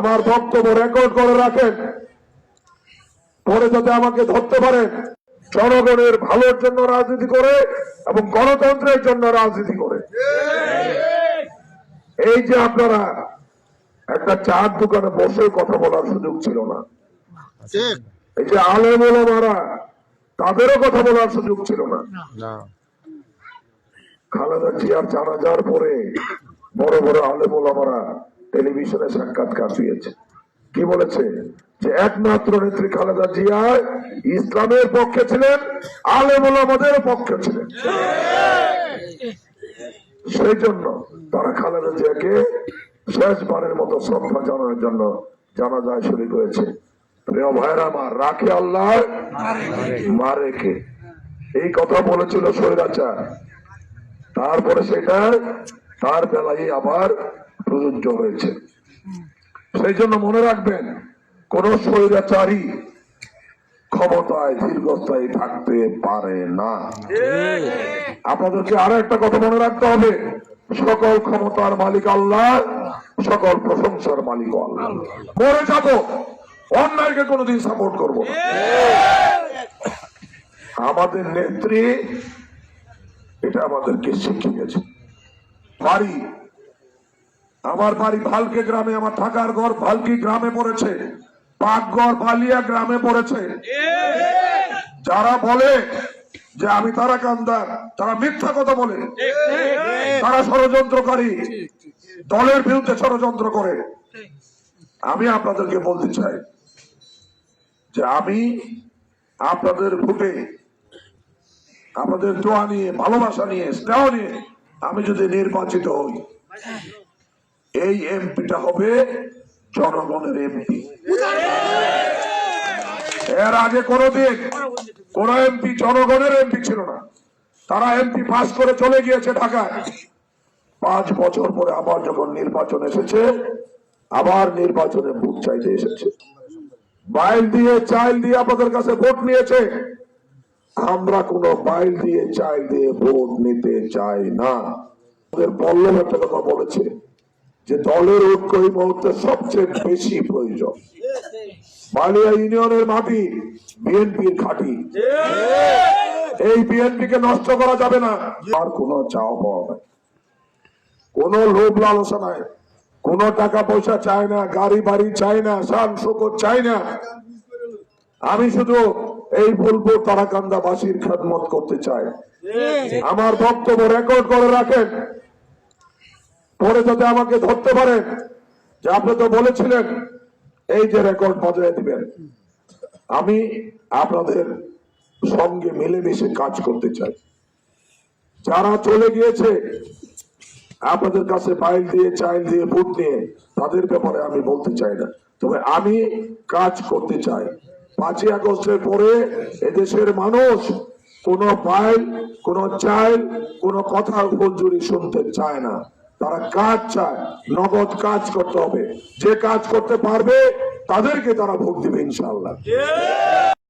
আমার বক্তব্য রেকর্ড করে রাখেন, পরে যাতে আমাকে ধরতে পারেন জনগণের ভালোর জন্য রাজনীতি করে এবং গণতন্ত্রের জন্য রাজনীতি করে। এই যে আপনারা একটা চার দোকানে বসে কথা বলার সুযোগ ছিল না, এই যে আলেম ওলামারা তাদেরও কথা বলার সুযোগ ছিল না। খালেদা জিয়ার জানাজার পরে বড় বড় আলেম ওলামারা টেলিভিশনে সাক্ষাৎকার দিয়েছে, কি বলেছে যে একমাত্র নেত্রী খালেদা জিয়া ইসলামের পক্ষে ছিলেন, আলেম ওলামাদের পক্ষে ছিলেন। সেই জন্য তারা খালেদা জিয়াকে শেষবারের মতো শ্রদ্ধা জানানোর জন্য জানাজায় শরীক হয়েছে। প্রিয় ভাইরা আমার, রাখে আল্লাহ মারে কে, এই কথা বলেছিল স্বৈরাচার, তারপরে সেটা তার বেলায় আবার প্রযোজ্য হয়েছে। সেই জন্য মনে রাখবেন, কোন স্বৈরাচারী ক্ষমতায় দীর্ঘস্থায়ী থাকতে পারে না। আপনাদেরকে আরো একটা কথা মনে রাখতে হবে, সকল ক্ষমতার মালিক আল্লাহ, সকল প্রশংসার মালিক আল্লাহ। মরে যাব, অন্যায়কে কোনোদিন সাপোর্ট করব না। আমাদের নেত্রী এটা আমাদেরকে শিখিয়েছে। বাড়ি, আমার বাড়ি ভালকে গ্রামে, আমার থাকার ঘর ভালকি গ্রামে পড়েছে, পাকঘর বালিয়া গ্রামে পড়েছে। যারা বলে যে আমি তারাকান্দার, তারা মিথ্যা কথা বলে, তারা ষড়যন্ত্রকারী, দলের বিরুদ্ধে ষড়যন্ত্র করে। আমি আপনাদেরকে বলতে চাই যে আমি আপনাদের ভোটে, আপনাদের দোয়া নিয়ে, ভালোবাসা নিয়ে, স্নেহ নিয়ে আমি যদি নির্বাচিত হই, এই এমপিটা হবে জনগণের এমপি। এর আগে কোনদিন কোন এমপি জনগণের এমপি ছিল না। তারা এমপি পাস করে চলে গিয়েছে ঢাকায়। 5 বছর পরে আবার যখন নির্বাচন এসেছে, আবার নির্বাচনে ভোট চাইতে এসেছে, বাইল দিয়ে চাইল দিয়ে আপনাদের কাছে ভোট নিয়েছে। আমরা কোন বাইল দিয়ে চাইল দিয়ে ভোট নিতে চাই না। আমাদের পল্লব একটা কথা বলেছে যে দলের ঐক্য এই মুহূর্তে সবচেয়ে বেশি প্রয়োজন। বালিয়া ইউনিয়নের মাটি বিএনপির ঘাঁটি, এই বিএনপি কে নষ্ট করা যাবে না। আর কোন চাওয়া পাওয়া নাই, কোন লোভ লালসা নাই, কোন টাকা পয়সা চাই না, গাড়ি বাড়ি চাই না, শান শৌকত চাই না। আমি শুধু এই ফুলপুর তারাকান্দাবাসীর খেদমত করতে চাই। আমার বক্তব্য রেকর্ড করে রাখেন, পরে যাতে আমাকে ধরতে পারেন যে আপনি তো বলেছিলেন, এই যে রেকর্ড বজায় দিবেন। আমি আপনাদের সঙ্গে মিলেমিশে কাজ করতে চাই। যারা চলে গিয়েছে আপনাদের কাছে বাইল দিয়ে চাইল দিয়ে ভোট নিয়ে, তাদের ব্যাপারে আমি বলতে চাই না, তবে আমি কাজ করতে চাই। 5ই আগস্টের পরে এদেশের মানুষ কোন বাইল, কোন চাইল, কোন কথার মঞ্জুরি শুনতে চায় না। তারা কাজ চায়, নগদ কাজ করতে হবে। যে কাজ করতে পারবে তাদেরকে তারা ভোট দিবে ইনশাআল্লাহ।